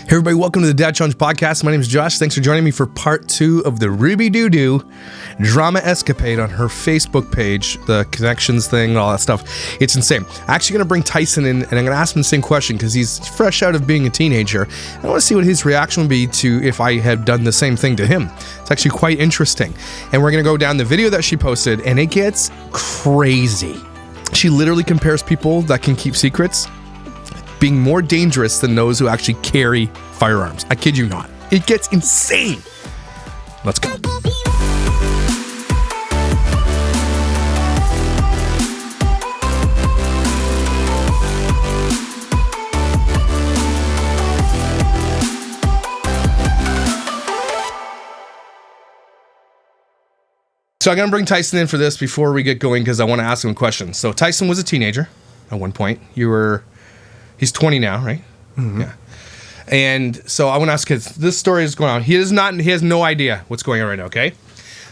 Hey everybody, welcome to the Dad Challenge Podcast. My name is Josh. Thanks for joining me for part 2 of the Ruby Doo Doo drama escapade on her Facebook page, the connections thing and all that stuff. It's insane. I'm actually going to bring Tyson in and I'm going to ask him the same question because he's fresh out of being a teenager. I want to see what his reaction would be to if I had done the same thing to him. It's actually quite interesting. And we're going to go down the video that she posted and it gets crazy. She literally compares people that can keep secrets being more dangerous than those who actually carry firearms. I kid you not. It gets insane. Let's go. So I'm going to bring Tyson in for this before we get going because I want to ask him a question. So Tyson was a teenager at one point. He's 20 now, right? Mm-hmm. Yeah. And so I want to ask, because this story is going on. He has no idea what's going on right now, okay?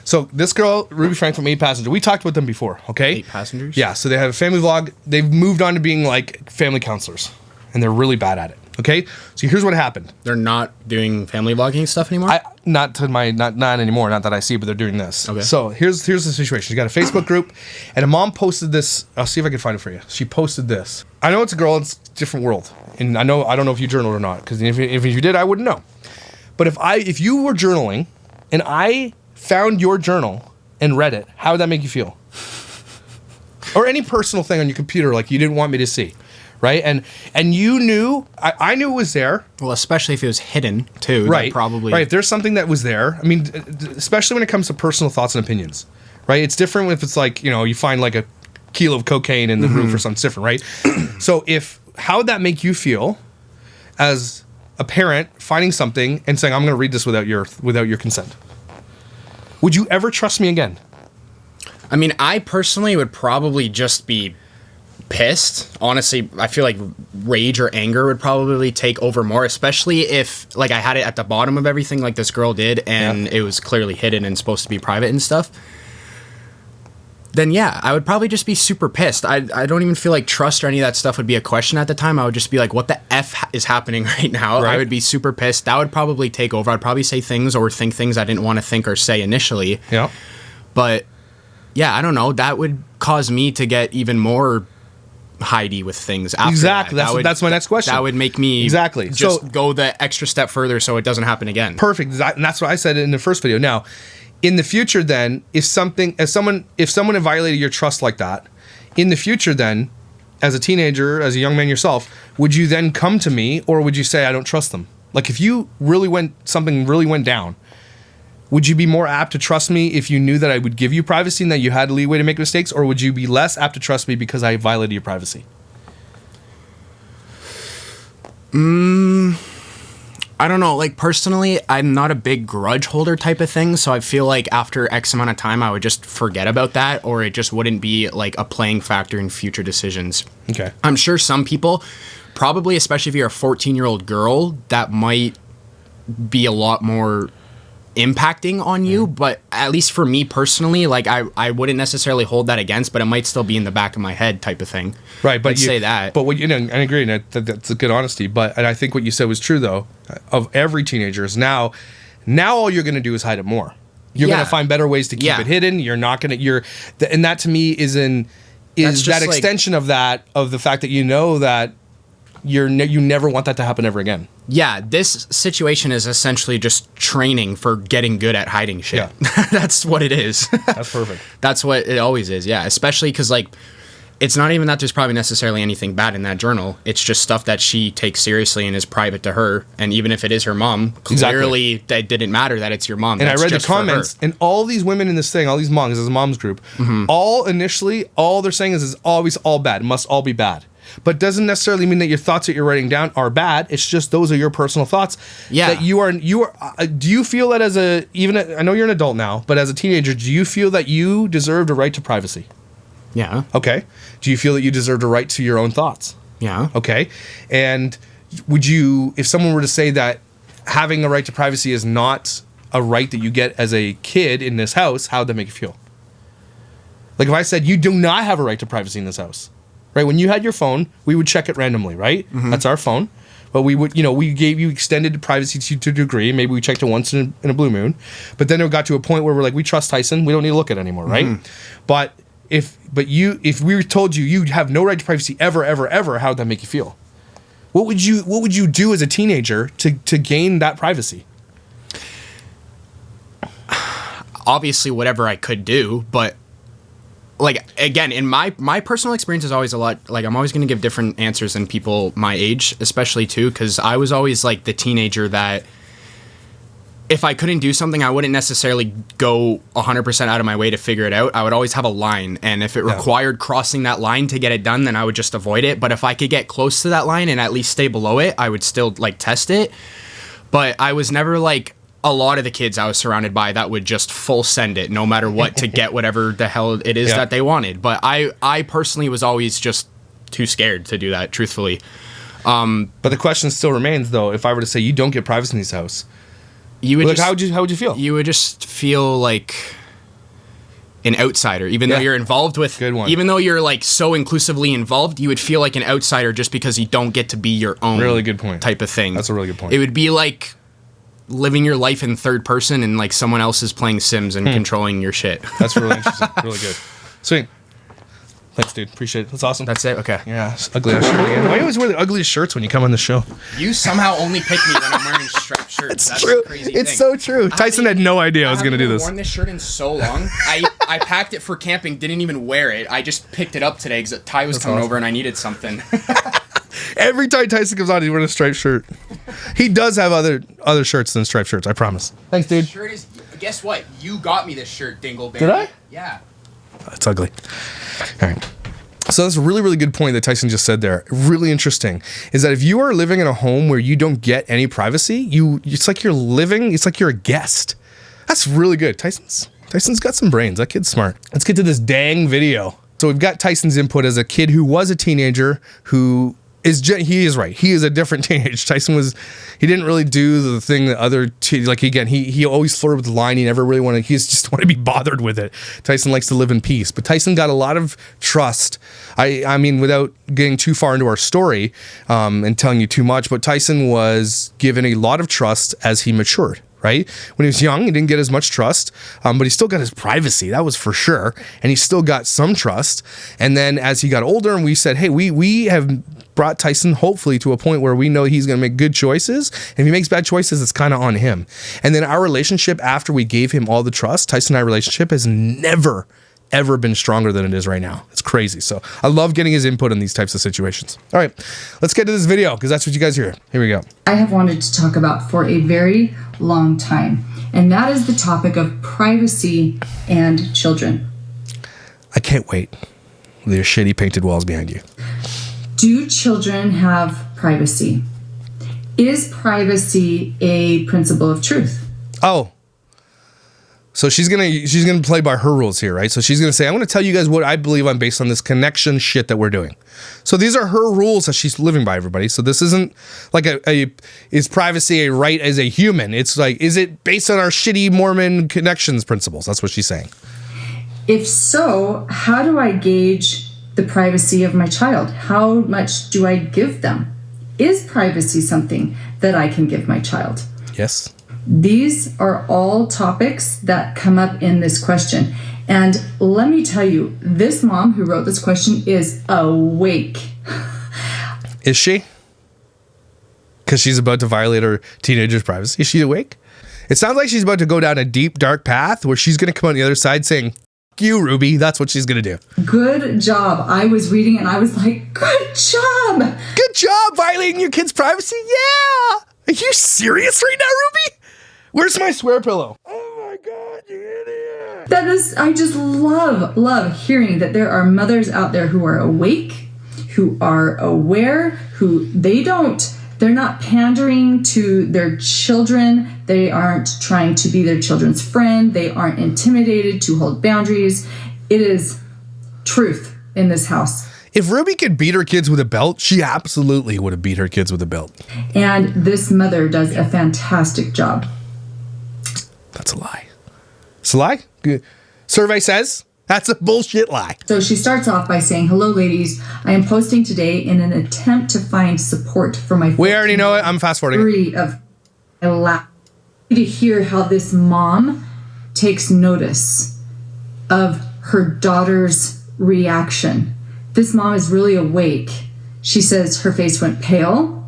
So this girl, Ruby Frank from 8 Passenger, we talked with them before, okay? 8 Passengers? Yeah, so they have a family vlog. They've moved on to being like family counselors, and they're really bad at it, okay? So here's what happened. They're not doing family vlogging stuff anymore? Not anymore, not that I see, but they're doing this. Okay. So here's the situation. She's got a Facebook group, and a mom posted this. I'll see if I can find it for you. She posted this. I know it's a girl, it's a different world. And I don't know if you journaled or not, because if you did, I wouldn't know. But if you were journaling, and I found your journal and read it, how would that make you feel? Or any personal thing on your computer, like you didn't want me to see. Right, and you knew, I knew it was there. Well, especially if it was hidden too. Right, probably. Right, if there's something that was there. I mean, especially when it comes to personal thoughts and opinions. Right, it's different if it's like, you find like a kilo of cocaine in the roof or something different. Right. So how would that make you feel as a parent finding something and saying, I'm going to read this without your consent? Would you ever trust me again? I mean, I personally would probably just be pissed. Honestly, I feel like rage or anger would probably take over more, especially if like I had it at the bottom of everything like this girl did and it was clearly hidden and supposed to be private and stuff. Then yeah, I would probably just be super pissed. I don't even feel like trust or any of that stuff would be a question at the time. I would just be like, what the F is happening right now? Right. I would be super pissed. That would probably take over. I'd probably say things or think things I didn't want to think or say initially. Yeah. But yeah, I don't know. That would cause me to get even more hidey with things after exactly that. That's my next question. That would make me just go the extra step further so it doesn't happen again. Perfect. And that's what I said in the first video. Now, in the future then, if someone had violated your trust like that, in the future then, as a teenager, as a young man yourself, would you then come to me or would you say I don't trust them? Like if something really went down, would you be more apt to trust me if you knew that I would give you privacy and that you had leeway to make mistakes? Or would you be less apt to trust me because I violated your privacy? I don't know. Like, personally, I'm not a big grudge holder type of thing. So I feel like after X amount of time, I would just forget about that. Or it just wouldn't be like a playing factor in future decisions. Okay. I'm sure some people, probably especially if you're a 14-year-old girl, that might be a lot more impacting on you, but at least for me personally, like I wouldn't necessarily hold that against, but it might still be in the back of my head type of thing. Right, but I'd say that. But what I agree, and that's a good honesty. But and I think what you said was true though. Of every teenager is now all you're going to do is hide it more. You're going to find better ways to keep it hidden. You're not going to. And that to me is that extension of the fact that that you never want that to happen ever again. Yeah, this situation is essentially just training for getting good at hiding shit. Yeah. That's what it is. That's perfect. That's what it always is, yeah. Especially because, like, it's not even that there's probably necessarily anything bad in that journal. It's just stuff that she takes seriously and is private to her. And even if it is her mom, clearly that didn't matter that it's your mom. And I read the comments, and all these women in this thing, all these moms, this is a mom's group, all they're saying is always all bad. It must all be bad. But doesn't necessarily mean that your thoughts that you're writing down are bad. It's just those are your personal thoughts. Yeah. That you are. Do you feel that I know you're an adult now, but as a teenager, do you feel that you deserved a right to privacy? Yeah. Okay. Do you feel that you deserved a right to your own thoughts? Yeah. Okay. And would you, if someone were to say that having a right to privacy is not a right that you get as a kid in this house, how would that make you feel? Like if I said you do not have a right to privacy in this house, right? When you had your phone, we would check it randomly, right? Mm-hmm. That's our phone. but we would, we gave you extended privacy to a degree. Maybe we checked it once in a blue moon, but then it got to a point where we're like, we trust Tyson. We don't need to look at it anymore, right? But if we told you have no right to privacy ever, how would that make you feel? What would you do as a teenager to gain that privacy? Obviously, whatever I could do, but like, again, in my personal experience is always a lot, like, I'm always going to give different answers than people my age, especially too, because I was always like the teenager that if I couldn't do something, I wouldn't necessarily go 100% out of my way to figure it out. I would always have a line, and if it required crossing that line to get it done, then I would just avoid it. But if I could get close to that line and at least stay below it, I would still like test it. But I was never like a lot of the kids I was surrounded by that would just full send it no matter what to get whatever the hell it is that they wanted. But I personally was always just too scared to do that, truthfully. But the question still remains, though, if I were to say you don't get privacy in this house, you would how would you feel? You would just feel like an outsider, even though you're involved with, even though you're like so inclusively involved, you would feel like an outsider just because you don't get to be your own really good point type of thing. That's a really good point. It would be like living your life in third person and like someone else is playing Sims and controlling your shit. That's really interesting. Really good. Sweet. Thanks, dude. Appreciate it. That's awesome. That's it? Okay. Yeah. Ugly ass shirt again. Why do you always wear the ugliest shirts when you come on the show? You somehow only pick me when I'm wearing striped shirts. That's true. The crazy it's thing. So true. Tyson had no idea I was going to do this. I've worn this shirt in so long. I packed it for camping, didn't even wear it. I just picked it up today because Ty was coming over and I needed something. Every time Tyson comes on, he's wearing a striped shirt. He does have other shirts than striped shirts, I promise. Thanks, dude. Shirt is, guess what? You got me this shirt, Dingleberry. Did I? Yeah. It's ugly. All right. So that's a really, really good point that Tyson just said there. Really interesting is that if you are living in a home where you don't get any privacy, it's like you're a guest. That's really good. Tyson's got some brains. That kid's smart. Let's get to this dang video. So we've got Tyson's input as a kid who was a teenager who he is right. He is a different teenage. He didn't really do the thing that other he always flirted with the line. He never really he just wanted to be bothered with it. Tyson likes to live in peace, but Tyson got a lot of trust. I mean, without getting too far into our story and telling you too much, but Tyson was given a lot of trust as he matured. Right? When he was young, he didn't get as much trust, but he still got his privacy. That was for sure. And he still got some trust. And then as he got older and we said, hey, we have brought Tyson hopefully to a point where we know he's going to make good choices. And if he makes bad choices, it's kind of on him. And then our relationship after we gave him all the trust, Tyson and I relationship has never ever been stronger than it is right now. It's crazy. So I love getting his input in these types of situations. All right, let's get to this video because that's what you guys hear. Here we go. I have wanted to talk about for a very long time, and that is the topic of privacy and children. I can't wait with your shitty painted walls behind you. Do children have privacy? Is privacy a principle of truth? Oh. So she's gonna play by her rules here, right? So she's gonna say, I'm gonna tell you guys what I believe on based on this connection shit that we're doing. So these are her rules that she's living by, everybody. So this isn't like is privacy a right as a human? It's like, is it based on our shitty Mormon connections principles? That's what she's saying. If so, how do I gauge the privacy of my child? How much do I give them? Is privacy something that I can give my child? Yes. These are all topics that come up in this question. And let me tell you, this mom who wrote this question is awake. Is she? Because she's about to violate her teenager's privacy. Is she awake? It sounds like she's about to go down a deep, dark path where she's going to come on the other side saying, "F you, Ruby." That's what she's going to do. Good job. I was reading it and I was like, good job. Good job violating your kid's privacy. Yeah. Are you serious right now, Ruby? Where's my swear pillow? Oh my God, you idiot. That is, I just love hearing that there are mothers out there who are awake, who are aware, they're not pandering to their children. They aren't trying to be their children's friend. They aren't intimidated to hold boundaries. It is truth in this house. If Ruby could beat her kids with a belt, she absolutely would have beat her kids with a belt. And this mother does a fantastic job. That's a lie. It's a lie? Good. Survey says That's a bullshit lie. So she starts off by saying, "Hello, ladies. I am posting today in an attempt to find support for my." We already know it. I'm fast forwarding. Of to hear how this mom takes notice of her daughter's reaction. This mom is really awake. She says her face went pale.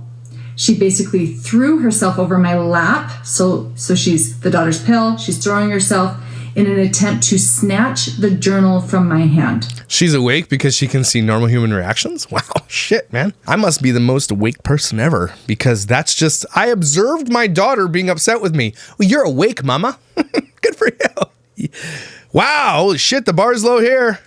She basically threw herself over my lap. So she's, the daughter's pale. She's throwing herself in an attempt to snatch the journal from my hand. She's awake because she can see normal human reactions? Wow, shit, man. I must be the most awake person ever, because that's just, I observed my daughter being upset with me. Well, you're awake, mama. Good for you. Wow, holy shit, the bar's low here.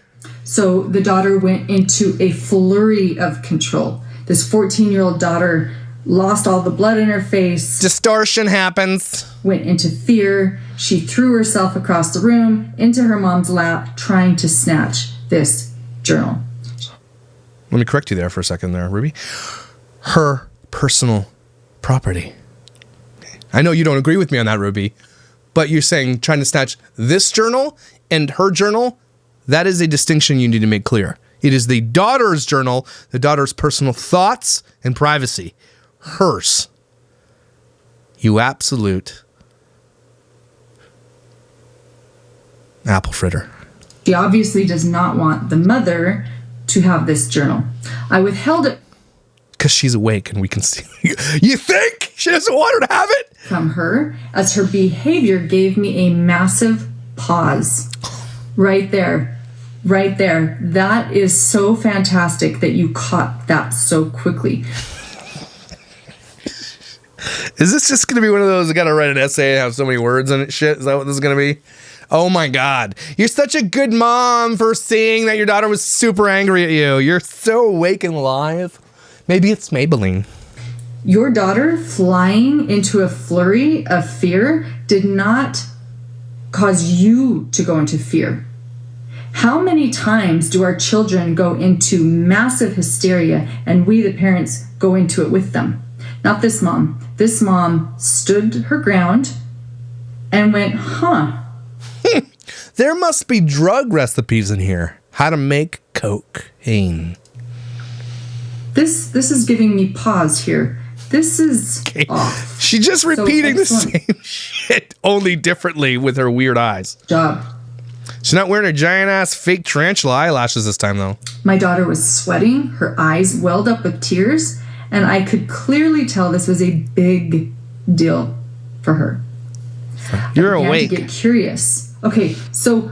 So the daughter went into a flurry of control. This 14-year-old daughter lost all the blood in her face. Distortion happens. Went into fear. She threw herself across the room into her mom's lap, trying to snatch this journal. Let me correct you there for a second there, Ruby. Her personal property. I know you don't agree with me on that, Ruby, but you're saying trying to snatch this journal and her journal. That is a distinction you need to make clear. It is the daughter's journal, the daughter's personal thoughts and privacy. Hers. You absolute apple fritter. She obviously does not want the mother to have this journal. I withheld it because she's awake and we can see. You think she doesn't want her to have it? From her, as her behavior gave me a massive pause. Right there. Right there. That is so fantastic that you caught that so quickly. Is this just going to be one of those, I got to write an essay and have so many words in it shit? Is that what this is going to be? Oh my God. You're such a good mom for seeing that your daughter was super angry at you. You're so awake and alive. Maybe it's Maybelline. Your daughter flying into a flurry of fear did not cause you to go into fear. How many times do our children go into massive hysteria and we, the parents, go into it with them? Not this mom. This mom stood her ground and went, huh. There must be drug recipes in here. How to make cocaine. This is giving me pause here. This is off. She's just repeating the same shit, only differently with her weird eyes. Job. She's not wearing her giant-ass fake tarantula eyelashes this time, though. My daughter was sweating. Her eyes welled up with tears, and I could clearly tell this was a big deal for her. You're awake. I began to get curious. Okay, so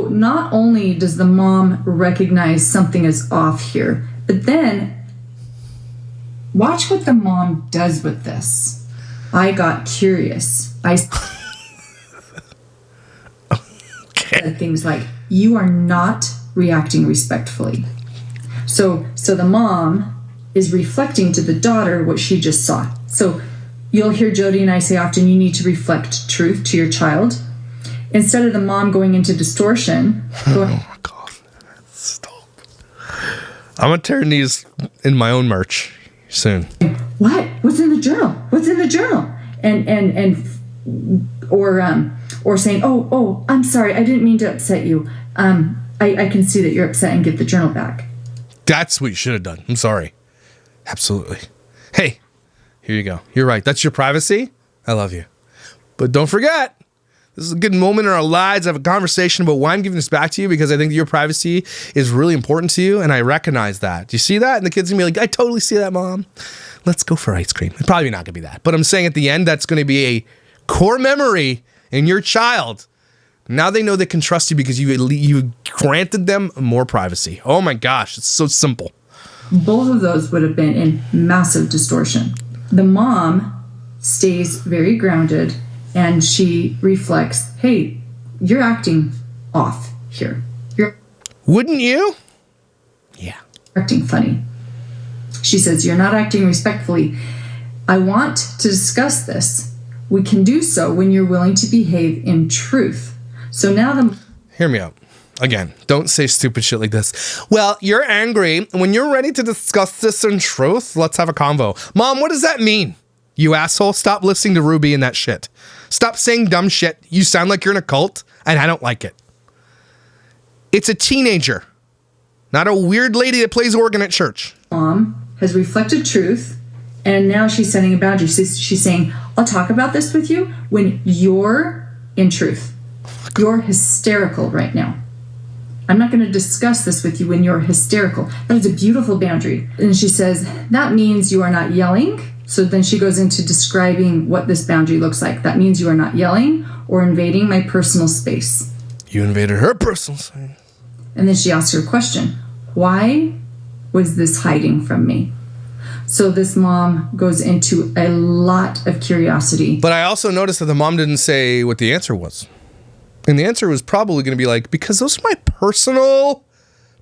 not only does the mom recognize something is off here, but then watch what the mom does with this. I got curious. I said things like, "You are not reacting respectfully." So the mom is reflecting to the daughter what she just saw. So you'll hear Jody and I say often, you need to reflect truth to your child. Instead of the mom going into distortion. Oh my God. Stop. I'm going to turn these in my own merch soon. What? What's in the journal? What's in the journal? Or saying, oh, I'm sorry. I didn't mean to upset you. I can see that you're upset and give the journal back. That's what you should have done. I'm sorry. Absolutely. Hey, here you go. You're right. That's your privacy. I love you. But don't forget, this is a good moment in our lives to have a conversation about why I'm giving this back to you, because I think your privacy is really important to you, and I recognize that. Do you see that? And the kid's going to be like, I totally see that, Mom. Let's go for ice cream. It's probably not going to be that. But I'm saying at the end, that's going to be a core memory in your child. Now they know they can trust you because you granted them more privacy. Oh my gosh, it's so simple. Both of those would have been in massive distortion. The mom stays very grounded and she reflects, hey, you're acting off here. Wouldn't you? Yeah. Acting funny. She says, you're not acting respectfully. I want to discuss this. We can do so when you're willing to behave in truth. So now Hear me out. Again, don't say stupid shit like this. Well, you're angry. When you're ready to discuss this in truth, let's have a convo. Mom, what does that mean? You asshole, stop listening to Ruby and that shit. Stop saying dumb shit. You sound like you're in a cult, and I don't like it. It's a teenager, not a weird lady that plays organ at church. Mom has reflected truth, and now she's setting a boundary. She's saying, I'll talk about this with you when you're in truth. You're hysterical right now. I'm not going to discuss this with you when you're hysterical. That is a beautiful boundary. And she says, that means you are not yelling. So then she goes into describing what this boundary looks like. That means you are not yelling or invading my personal space. You invaded her personal space. And then she asks her a question. Why was this hiding from me? So this mom goes into a lot of curiosity. But I also noticed that the mom didn't say what the answer was. And the answer was probably going to be like, because those are my personal,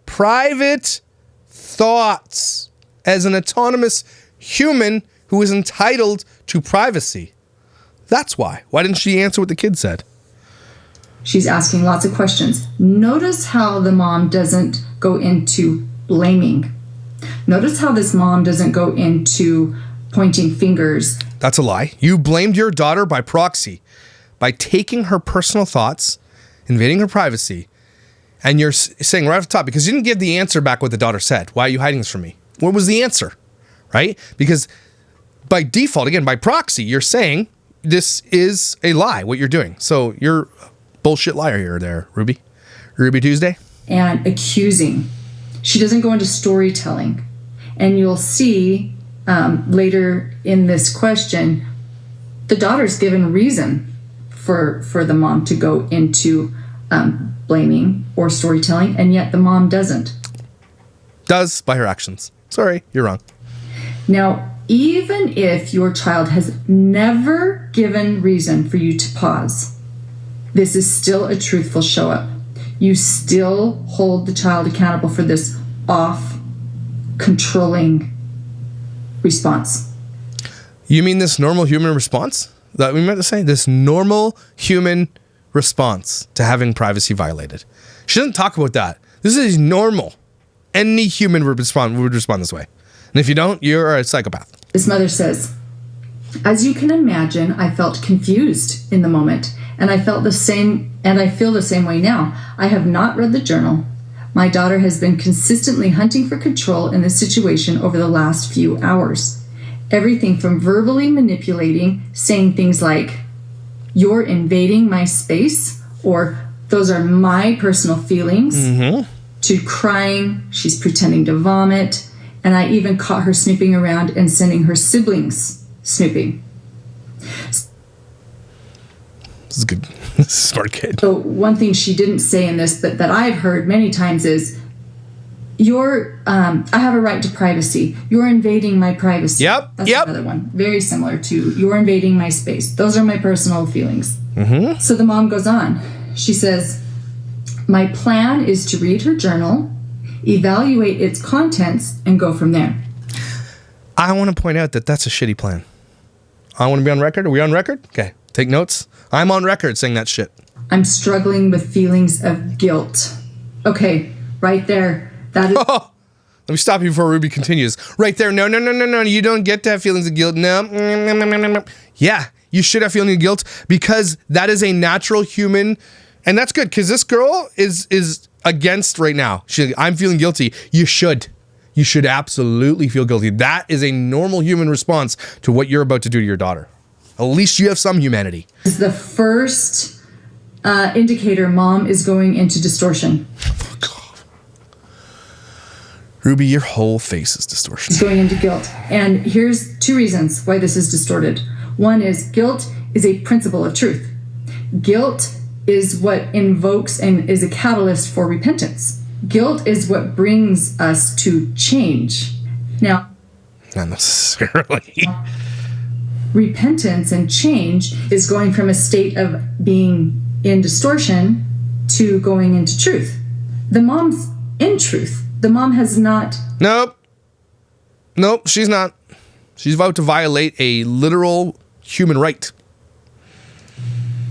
private thoughts as an autonomous human who is entitled to privacy. That's why. Why didn't she answer what the kid said? She's asking lots of questions. Notice how the mom doesn't go into blaming. Notice how this mom doesn't go into pointing fingers. That's a lie. You blamed your daughter by proxy, by taking her personal thoughts, invading her privacy, and you're saying right off the top, because you didn't give the answer back what the daughter said. Why are you hiding this from me? What was the answer? Right? Because by default, again, by proxy, you're saying this is a lie, what you're doing. So you're a bullshit liar here there, Ruby. Ruby Tuesday. And accusing. She doesn't go into storytelling. And you'll see later in this question, the daughter's given reason for the mom to go into blaming or storytelling, and yet the mom doesn't. Does by her actions. Sorry, you're wrong. Now, even if your child has never given reason for you to pause, this is still a truthful show up. You still hold the child accountable for this off, controlling response. You mean this normal human response? That we meant to say? This normal human response to having privacy violated. She doesn't talk about that. This is normal. Any human would respond this way. And if you don't, you're a psychopath. This mother says, as you can imagine, I felt confused in the moment, and I felt the same, and I feel the same way now. I have not read the journal. My daughter has been consistently hunting for control in this situation over the last few hours. Everything from verbally manipulating, saying things like, you're invading my space, or those are my personal feelings, to crying, she's pretending to vomit, and I even caught her snooping around and sending her siblings snooping. This is good. This is a smart kid. So one thing she didn't say in this, but that I've heard many times is, I have a right to privacy. You're invading my privacy. Yep. That's another one. Very similar to, you're invading my space. Those are my personal feelings. So the mom goes on. She says, my plan is to read her journal, evaluate its contents, and go from there. I want to point out that that's a shitty plan. I want to be on record. Are we on record? Okay. Take notes. I'm on record saying that shit. I'm struggling with feelings of guilt. Okay, right there. That is... Let me stop you before Ruby continues. Right there. No. You don't get to have feelings of guilt. No. Yeah, you should have feelings of guilt because that is a natural human. And that's good because this girl is against right now. I'm feeling guilty. You should. You should absolutely feel guilty. That is a normal human response to what you're about to do to your daughter. At least you have some humanity. Is the first indicator mom is going into distortion. Oh, God. Ruby, your whole face is distortion. She's going into guilt. And here's two reasons why this is distorted. One is guilt is a principle of truth. Guilt is what invokes and is a catalyst for repentance. Guilt is what brings us to change. Now, not necessarily. Repentance and change is going from a state of being in distortion to going into truth. The mom's in truth. The mom has not... Nope, she's not. She's about to violate a literal human right.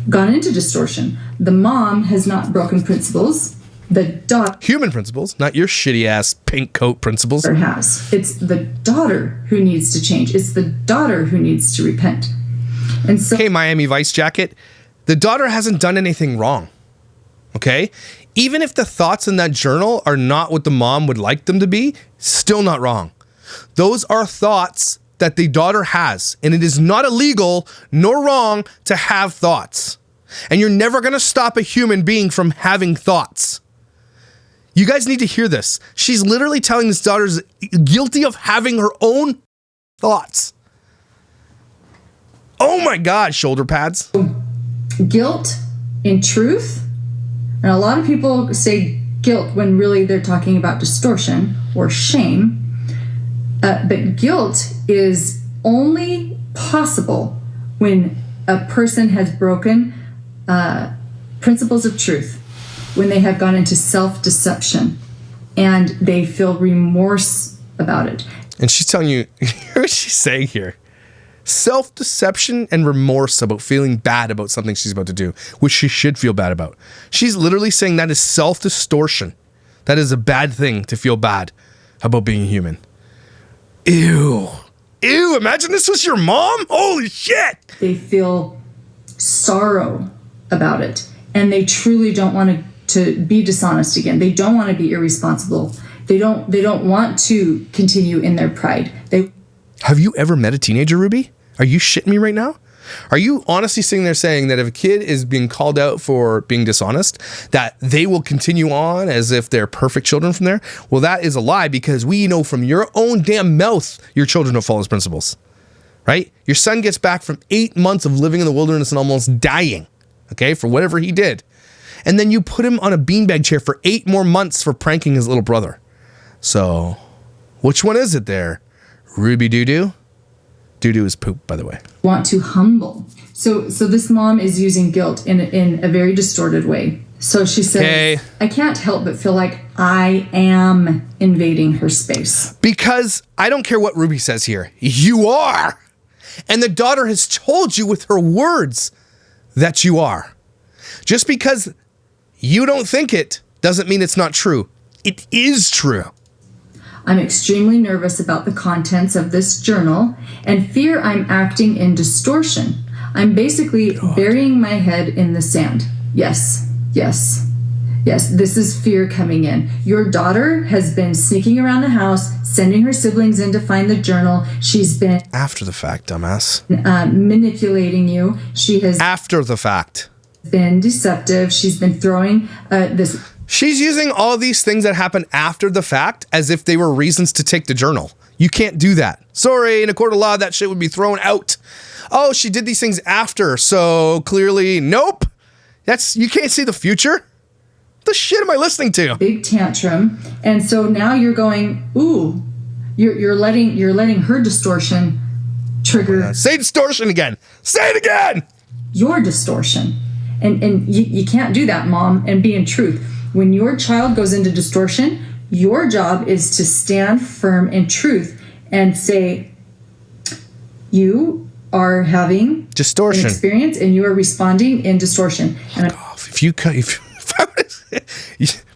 Gone into distortion. The mom has not broken principles. The daughter... Human principles, not your shitty ass pink coat principles. ...has. It's the daughter who needs to change. It's the daughter who needs to repent. And so... Okay, Miami Vice jacket. The daughter hasn't done anything wrong. Okay? Even if the thoughts in that journal are not what the mom would like them to be, still not wrong. Those are thoughts that the daughter has, and it is not illegal nor wrong to have thoughts. And you're never going to stop a human being from having thoughts. You guys need to hear this. She's literally telling this daughter's guilty of having her own thoughts. Oh my God, shoulder pads. Guilt in truth, and a lot of people say guilt when really they're talking about distortion or shame. But guilt is only possible when a person has broken principles of truth, when they have gone into self-deception and they feel remorse about it. And she's telling you, here's what she's saying here. Self-deception and remorse about feeling bad about something she's about to do, which she should feel bad about. She's literally saying that is self-distortion. That is a bad thing to feel bad about being human. Ew. Ew, imagine this was your mom? Holy shit. They feel sorrow about it, and they truly don't want to be dishonest again. They don't want to be irresponsible. They don't want to continue in their pride. Have you ever met a teenager, Ruby? Are you shitting me right now? Are you honestly sitting there saying that if a kid is being called out for being dishonest, that they will continue on as if they're perfect children from there? Well, that is a lie, because we know from your own damn mouth your children don't follow his principles, right? Your son gets back from 8 months of living in the wilderness and almost dying, okay, for whatever he did. And then you put him on a beanbag chair for 8 more months for pranking his little brother. So, which one is it there? Ruby doo-doo? Doo-doo is poop, by the way. Want to humble. So this mom is using guilt in a very distorted way. So she says, okay, I can't help but feel like I am invading her space. Because I don't care what Ruby says here. You are. And the daughter has told you with her words that you are. Just because you don't think it doesn't mean it's not true. It is true. I'm extremely nervous about the contents of this journal and fear I'm acting in distortion. I'm basically burying my head in the sand. Yes, this is fear coming in. Your daughter has been sneaking around the house, sending her siblings in to find the journal. She's been... After the fact, dumbass. Manipulating you. She has... After the fact. Been deceptive. She's been throwing this... She's using all these things that happen after the fact as if they were reasons to take the journal. You can't do that. Sorry, in a court of law, that shit would be thrown out. Oh, she did these things after, so clearly, nope. You can't see the future. What the shit am I listening to? Big tantrum. And so now you're going, ooh, you're letting her distortion trigger. Say distortion again. Say it again. Your distortion. And you can't do that, Mom, and be in truth. When your child goes into distortion, your job is to stand firm in truth and say, you are having distortion an experience and you are responding in distortion. And if I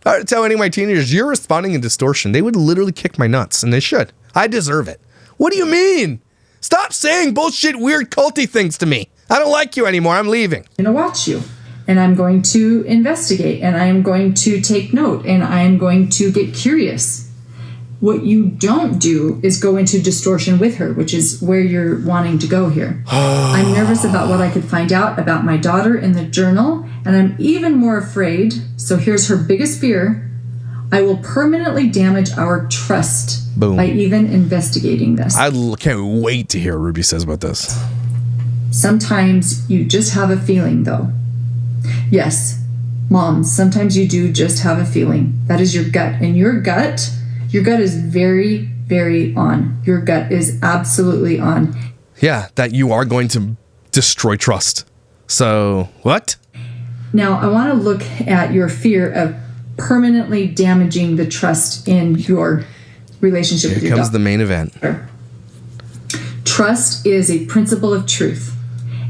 were to tell any of my teenagers, you're responding in distortion, they would literally kick my nuts, and they should. I deserve it. What do you mean? Stop saying bullshit, weird, culty things to me. I don't like you anymore. I'm leaving. I'm going to watch you. And I'm going to investigate, and I am going to take note, and I am going to get curious. What you don't do is go into distortion with her, which is where you're wanting to go here. I'm nervous about what I could find out about my daughter in the journal, and I'm even more afraid, so here's her biggest fear, I will permanently damage our trust by even investigating this. I can't wait to hear what Ruby says about this. Sometimes you just have a feeling, though. Yes, Mom, sometimes you do just have a feeling. That is your gut. And your gut is very, very on. Your gut is absolutely on. Yeah, that you are going to destroy trust. So, what? Now, I want to look at your fear of permanently damaging the trust in your relationship with your daughter. Here comes the main event. Trust is a principle of truth.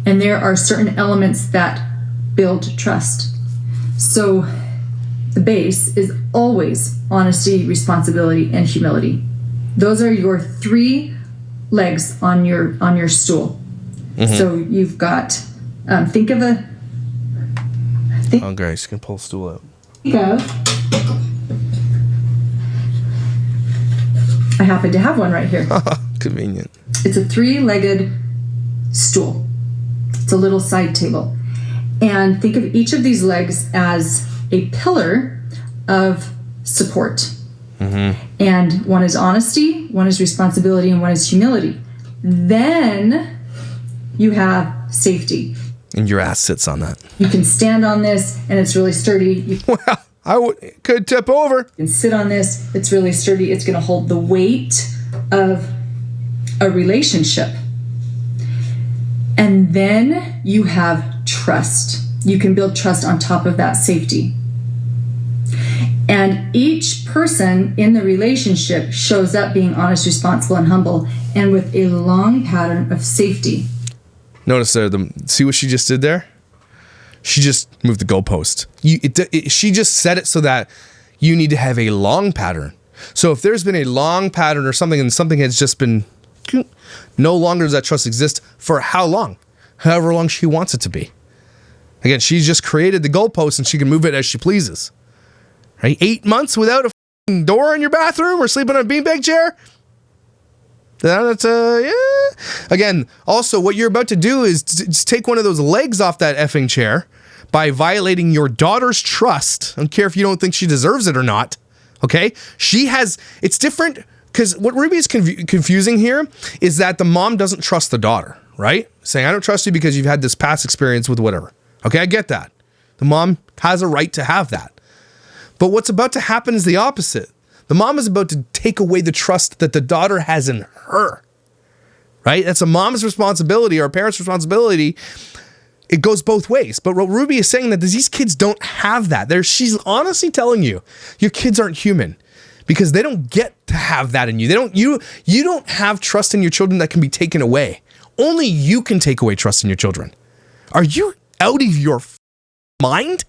And there are certain elements that build trust. So the base is always honesty, responsibility, and humility. Those are your 3 legs on your stool. Mm-hmm. So you've got think of a oh, Grace, you can pull the stool out. I happen to have one right here. Convenient. It's a 3-legged stool. It's a little side table. And think of each of these legs as a pillar of support. And one is honesty, one is responsibility, and one is humility. Then you have safety. And your ass sits on that. You can stand on this, and it's really sturdy. You Well, could tip over. can sit on this. It's really sturdy. It's going to hold the weight of a relationship. And then you have trust. You can build trust on top of that safety. And each person in the relationship shows up being honest, responsible, and humble, and with a long pattern of safety. Notice there, see what she just did there? She just moved the goalpost. She just set it so that you need to have a long pattern. So if there's been a long pattern or something, and something has just been, no longer does that trust exist for how long? However long she wants it to be. Again, she's just created the goalpost and she can move it as she pleases. Right? 8 months without a door in your bathroom or sleeping on a beanbag chair? That's yeah. Again, also what you're about to do is just take one of those legs off that effing chair by violating your daughter's trust. I don't care if you don't think she deserves it or not. Okay? It's different because what Ruby is confusing here is that the mom doesn't trust the daughter, right? Saying, I don't trust you because you've had this past experience with whatever. Okay, I get that. The mom has a right to have that. But what's about to happen is the opposite. The mom is about to take away the trust that the daughter has in her, right? That's a mom's responsibility or a parent's responsibility. It goes both ways. But what Ruby is saying that these kids don't have that. She's honestly telling you, your kids aren't human because they don't get to have that in you. You don't have trust in your children that can be taken away. Only you can take away trust in your children. Are you out of your mind?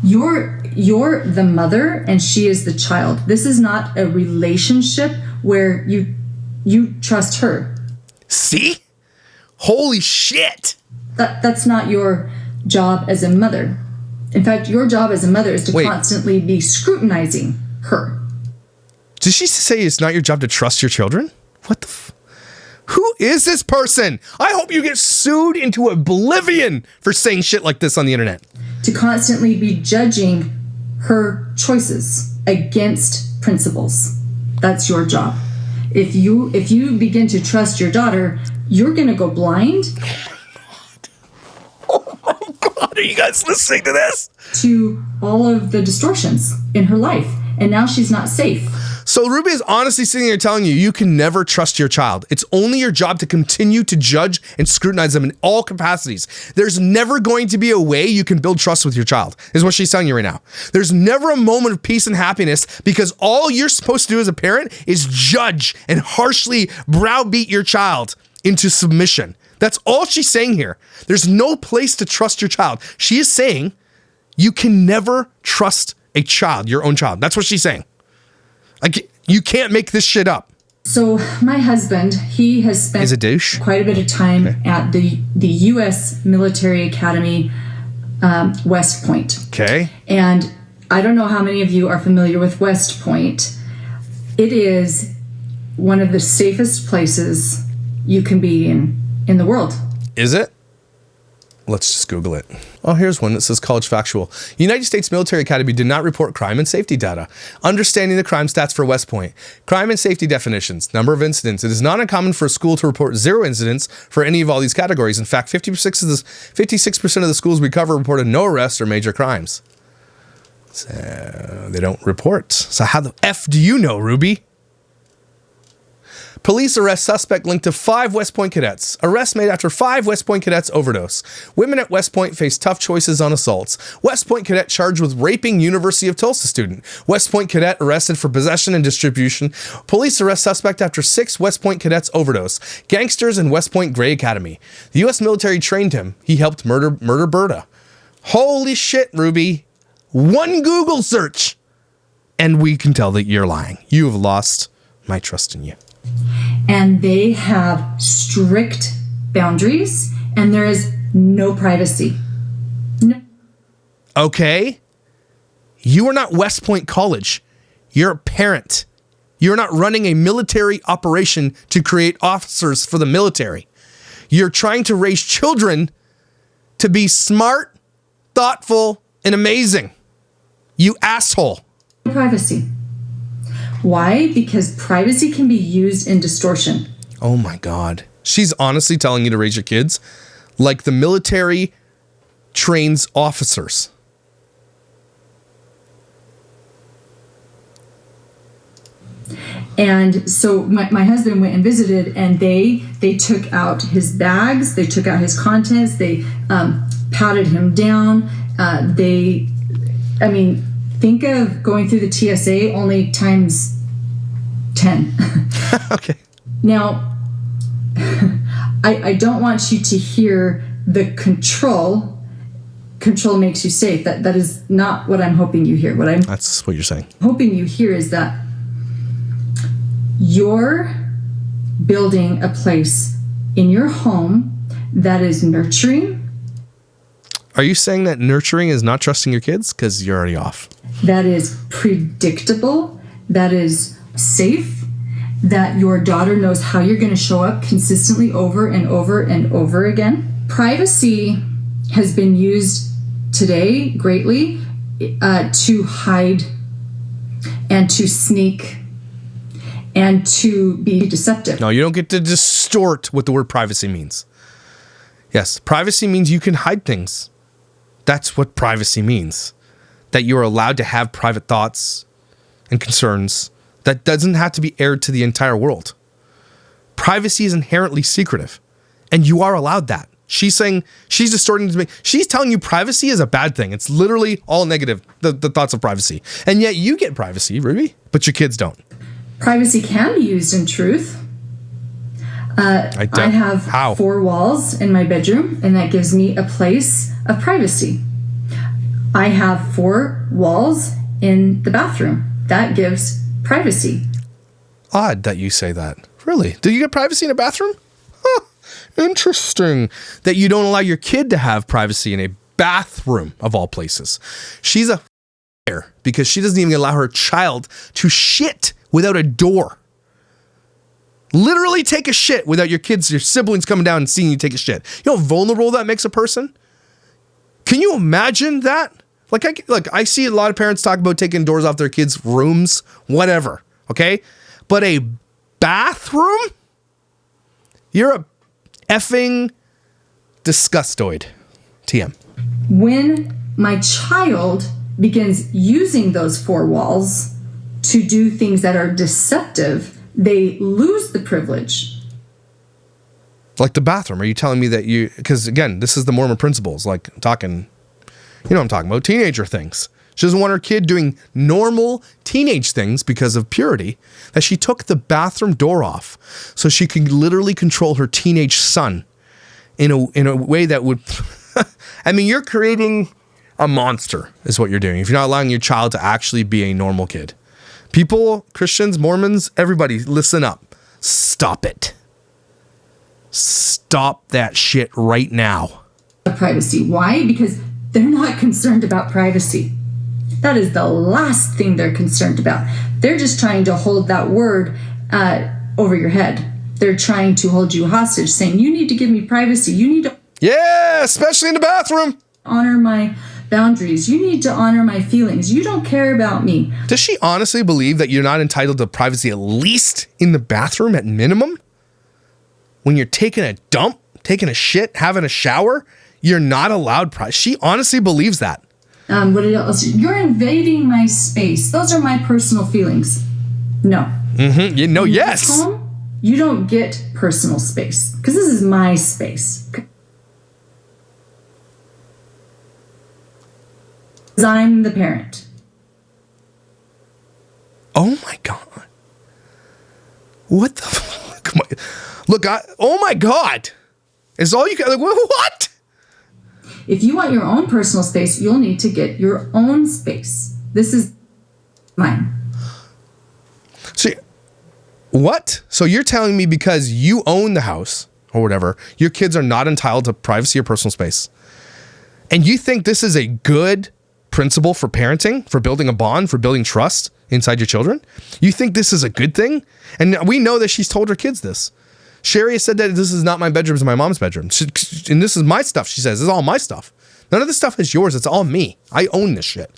You're the mother and she is the child. This is not a relationship where you trust her. See? Holy shit. That's not your job as a mother. In fact, your job as a mother is to constantly be scrutinizing her. Did she say it's not your job to trust your children? What the Who is this person? I hope you get sued into oblivion for saying shit like this on the internet. To constantly be judging her choices against principles. That's your job. If you begin to trust your daughter, you're going to go blind. Oh my God, are you guys listening to this? To all of the distortions in her life. And now she's not safe. So Ruby is honestly sitting here telling you can never trust your child. It's only your job to continue to judge and scrutinize them in all capacities. There's never going to be a way you can build trust with your child, is what she's telling you right now. There's never a moment of peace and happiness because all you're supposed to do as a parent is judge and harshly browbeat your child into submission. That's all she's saying here. There's no place to trust your child. She is saying you can never trust a child, your own child. That's what she's saying. Like, you can't make this shit up. So my husband, he has spent quite a bit of time at the U.S. Military Academy, West Point. Okay. And I don't know how many of you are familiar with West Point. It is one of the safest places you can be in the world. Is it? Let's just Google it. Oh, here's one that says College Factual. United States Military Academy did not report crime and safety data. Understanding the crime stats for West Point. Crime and safety definitions. Number of incidents. It is not uncommon for a school to report 0 incidents for any of all these categories. In fact, 56% of the schools we cover reported no arrests or major crimes. So they don't report. So how the F do you know, Ruby? Police arrest suspect linked to 5 West Point cadets. Arrest made after 5 West Point cadets overdose. Women at West Point face tough choices on assaults. West Point cadet charged with raping University of Tulsa student. West Point cadet arrested for possession and distribution. Police arrest suspect after 6 West Point cadets overdose. Gangsters in West Point Gray Academy. The U.S. military trained him. He helped murder Berta. Holy shit, Ruby. One Google search. And we can tell that you're lying. You have lost my trust in you. And they have strict boundaries, and there is no privacy. No. Okay. You are not West Point College. You're a parent. You're not running a military operation to create officers for the military. You're trying to raise children to be smart, thoughtful, and amazing. You asshole. Privacy. Why? Because privacy can be used in distortion. Oh my God. She's honestly telling you to raise your kids like the military trains officers. And so my husband went and visited, and they took out his bags, they took out his contents, they patted him down. Think of going through the TSA only times 10. Okay. Now, I don't want you to hear the control makes you safe. That is not what I'm hoping you hear. That's what you're saying. Hoping you hear is that you're building a place in your home that is nurturing. Are you saying that nurturing is not trusting your kids? Because you're already off. That is predictable, that is safe, that your daughter knows how you're going to show up consistently over and over and over again. Privacy has been used today greatly to hide and to sneak and to be deceptive. No, you don't get to distort what the word privacy means. Yes, privacy means you can hide things. That's what privacy means. That you are allowed to have private thoughts and concerns that doesn't have to be aired to the entire world. Privacy is inherently secretive, and you are allowed that. She's saying, she's distorting to me. She's telling you privacy is a bad thing. It's literally all negative, the thoughts of privacy. And yet you get privacy, Ruby, but your kids don't. Privacy can be used in truth. I have 4 walls in my bedroom, and that gives me a place of privacy. I have 4 walls in the bathroom. That gives privacy. Odd that you say that. Really? Do you get privacy in a bathroom? Huh. Interesting. That you don't allow your kid to have privacy in a bathroom, of all places. She's a because she doesn't even allow her child to shit without a door. Literally take a shit without your kids, your siblings coming down and seeing you take a shit. You know how vulnerable that makes a person? Can you imagine that? I see a lot of parents talk about taking doors off their kids' rooms, whatever, okay? But a bathroom? You're a effing disgustoid. TM. When my child begins using those 4 walls to do things that are deceptive, they lose the privilege. Like the bathroom. Are you telling me that because again, this is the Mormon principles, like talking, you know what I'm talking about, teenager things. She doesn't want her kid doing normal teenage things because of purity, that she took the bathroom door off so she can literally control her teenage son in a way that would, I mean, you're creating a monster is what you're doing if you're not allowing your child to actually be a normal kid. People, Christians, Mormons, everybody, listen up. Stop it. Stop that shit right now. Privacy. Why? Because they're not concerned about privacy. That is the last thing they're concerned about. They're just trying to hold that word over your head. They're trying to hold you hostage, saying, you need to give me privacy. You need to... Yeah, especially in the bathroom. Honor my boundaries. You need to honor my feelings. You don't care about me. Does she honestly believe that you're not entitled to privacy at least in the bathroom at minimum? When you're taking a dump, taking a shit, having a shower, you're not allowed privacy. She honestly believes that. What else? You're invading my space. Those are my personal feelings. No. Mm-hmm. You know, yes. Home, you don't get personal space because this is my space. I'm the parent. Oh my God. What the fuck? Look, oh my God. Is all you got? Like, what? If you want your own personal space, you'll need to get your own space. This is mine. See, what? So you're telling me because you own the house or whatever, your kids are not entitled to privacy or personal space. And you think this is a good principle for parenting, for building a bond, for building trust inside your children? You think this is a good thing? And we know that she's told her kids this. Sherry has said that this is not my bedroom, it's my mom's bedroom. And this is my stuff, she says. This is all my stuff. None of this stuff is yours. It's all me. I own this shit.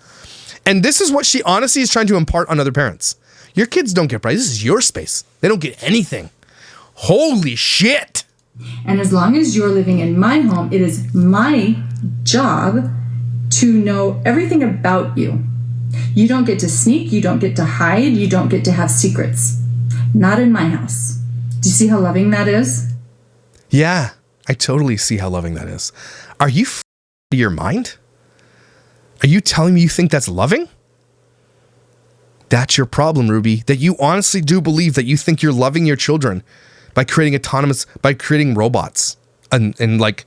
And this is what she honestly is trying to impart on other parents. Your kids don't get privacy. This is your space. They don't get anything. Holy shit. And as long as you're living in my home, it is my job to know everything about you. You don't get to sneak. You don't get to hide. You don't get to have secrets. Not in my house. Do you see how loving that is? Yeah, I totally see how loving that is. Are you out of your mind? Are you telling me you think that's loving? That's your problem, Ruby. That you honestly do believe that you think you're loving your children by creating robots and like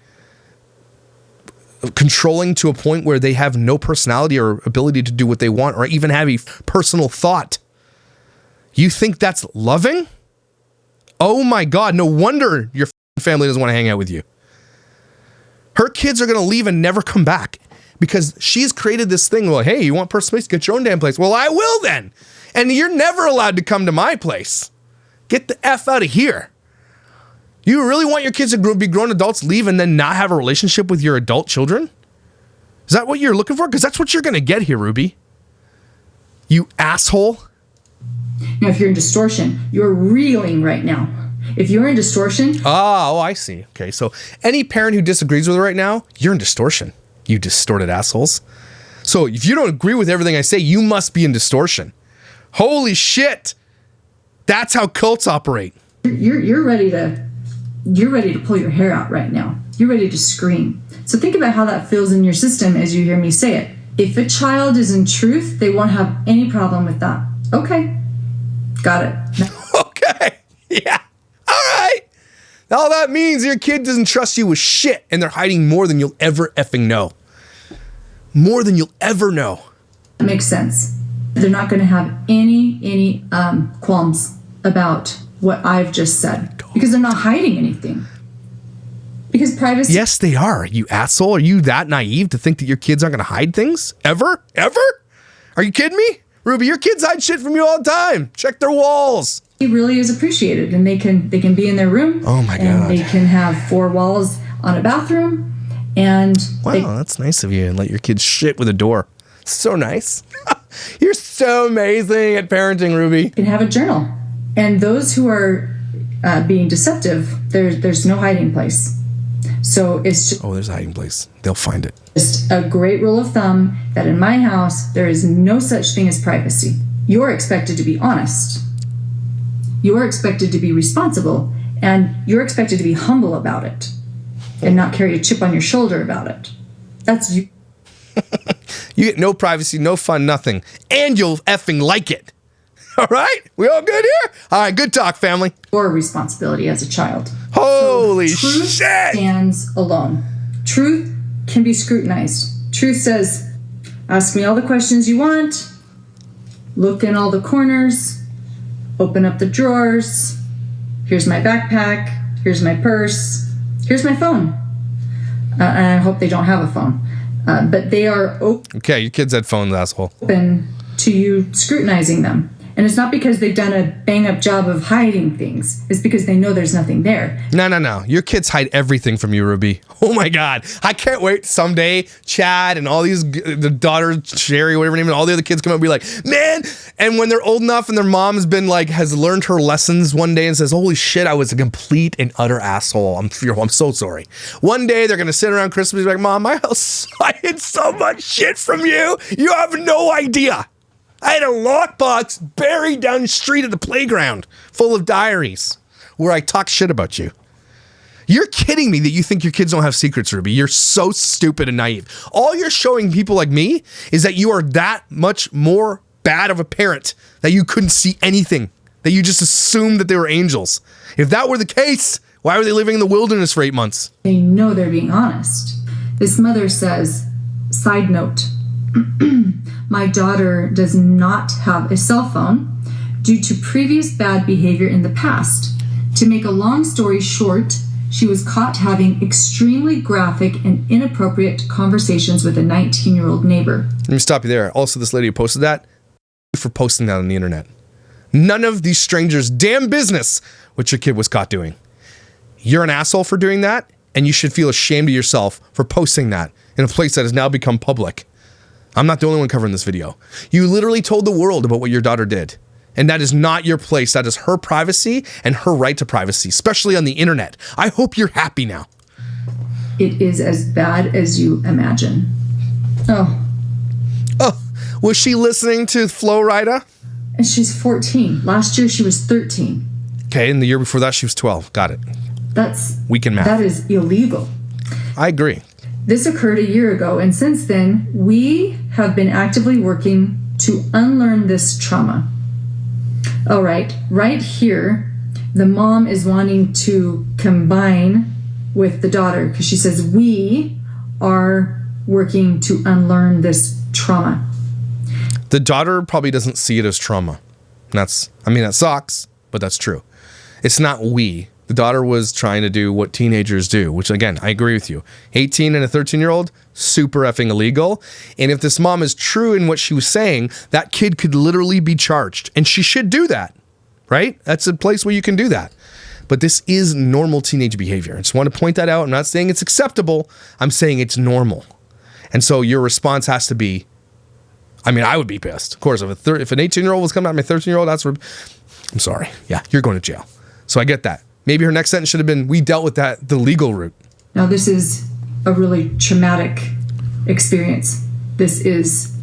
controlling to a point where they have no personality or ability to do what they want or even have a personal thought. You think that's loving? Oh my God, no wonder your family doesn't want to hang out with you. Her kids are going to leave and never come back because she's created this thing. Well, hey, you want personal space? Get your own damn place. Well, I will then. And you're never allowed to come to my place. Get the F out of here. You really want your kids to be grown adults, leave, and then not have a relationship with your adult children? Is that what you're looking for? Because that's what you're going to get here, Ruby. You asshole. Now, if you're in distortion, you're reeling right now. If you're in distortion... Oh, I see. Okay, so any parent who disagrees with her right now, you're in distortion, you distorted assholes. So if you don't agree with everything I say, you must be in distortion. Holy shit. That's how cults operate. You're ready to pull your hair out right now. You're ready to scream. So think about how that feels in your system as you hear me say it. If a child is in truth, they won't have any problem with that. Okay. Got it. Okay. Yeah. All right. All that means your kid doesn't trust you with shit and they're hiding more than you'll ever effing know. More than you'll ever know. That makes sense. They're not going to have any qualms about what I've just said because they're not hiding anything. Because privacy... Yes, they are, you asshole. Are you that naive to think that your kids aren't going to hide things? Ever? Ever? Are you kidding me? Ruby, your kids hide shit from you all the time. Check their walls. It really is appreciated, and they can be in their room. Oh my God. And they can have 4 walls on a bathroom, and... Wow, that's nice of you, and let your kids shit with a door. So nice. You're so amazing at parenting, Ruby. Can have a journal. And those who are being deceptive, there's no hiding place. So it's just... Oh, there's a hiding place. They'll find it. Just a great rule of thumb that in my house, there is no such thing as privacy. You're expected to be honest. You're expected to be responsible. And you're expected to be humble about it. And not carry a chip on your shoulder about it. That's you. You get no privacy, no fun, nothing. And you'll effing like it. All right? We all good here? All right, good talk, family. Your responsibility as a child. Holy Truth shit! Stands alone. Truth can be scrutinized. Truth says, ask me all the questions you want, look in all the corners, open up the drawers, here's my backpack, here's my purse, here's my phone. And I hope they don't have a phone. But they are Okay, your kids had phones, asshole. Open to you scrutinizing them. And it's not because they've done a bang-up job of hiding things. It's because they know there's nothing there. No. Your kids hide everything from you, Ruby. Oh my God. I can't wait someday Chad and all these, the daughter, Sherry, whatever her name, and all the other kids come up and be like, man. And when they're old enough and their mom's been like, has learned her lessons one day and says, holy shit, I was a complete and utter asshole. I'm so sorry. One day they're going to sit around Christmas and be like, Mom, I hid so much shit from you. You have no idea. I had a lockbox buried down the street at the playground full of diaries where I talk shit about you. You're kidding me that you think your kids don't have secrets, Ruby. You're so stupid and naive. All you're showing people like me is that you are that much more bad of a parent that you couldn't see anything, that you just assumed that they were angels. If that were the case, why were they living in the wilderness for 8 months? They know they're being honest. This mother says, side note, my daughter does not have a cell phone due to previous bad behavior in the past. To make a long story short, she was caught having extremely graphic and inappropriate conversations with a 19-year-old neighbor. Let me stop you there. Also, this lady who posted that, for posting that on the internet. None of these strangers' damn business what your kid was caught doing. You're an asshole for doing that, and you should feel ashamed of yourself for posting that in a place that has now become public. I'm not the only one covering this video. You literally told the world about what your daughter did. And that is not your place. That is her privacy and her right to privacy, especially on the internet. I hope you're happy now. It is as bad as you imagine. Oh. Oh, was she listening to Flo Rida? And she's 14. Last year she was 13. Okay, and the year before that she was 12. Got it. We can math. That is illegal. I agree. This occurred a year ago, and since then, we have been actively working to unlearn this trauma. All right, right here, the mom is wanting to combine with the daughter because she says, we are working to unlearn this trauma. The daughter probably doesn't see it as trauma. That sucks, but that's true. It's not we. The daughter was trying to do what teenagers do, which again, I agree with you. 18 and a 13-year-old, super effing illegal. And if this mom is true in what she was saying, that kid could literally be charged. And she should do that, right? That's a place where you can do that. But this is normal teenage behavior. I just want to point that out. I'm not saying it's acceptable. I'm saying it's normal. And so your response has to be, I would be pissed. Of course, if an 18-year-old was coming at my 13-year-old, I'm sorry. Yeah, you're going to jail. So I get that. Maybe her next sentence should have been, we dealt with that the legal route. Now, this is a really traumatic experience. This is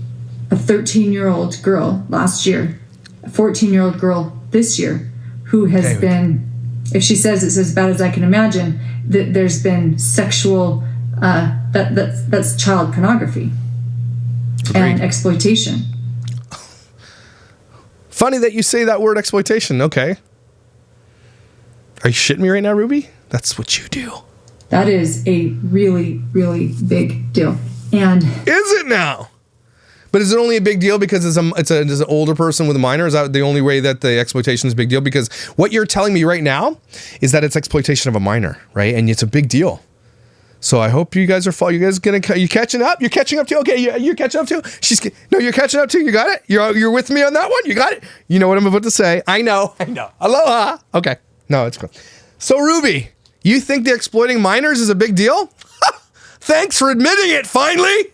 a 13-year-old girl last year, a 14-year-old girl this year, who has been, if she says it's as bad as I can imagine, that there's been sexual, that's child pornography. Agreed. And exploitation. Funny that you say that word exploitation. Okay. Are you shitting me right now, Ruby? That's what you do. That is a really, really big deal. And is it now? But is it only a big deal because it's an older person with a minor? Is that the only way that the exploitation is a big deal? Because what you're telling me right now is that it's exploitation of a minor, right? And it's a big deal. So I hope you guys are you catching up? You're catching up too? Okay, you're catching up too? You're catching up too? You got it? You're with me on that one? You got it? You know what I'm about to say. I know. Aloha. Okay. No, it's cool. So Ruby, you think the exploiting minors is a big deal? Thanks for admitting it, finally.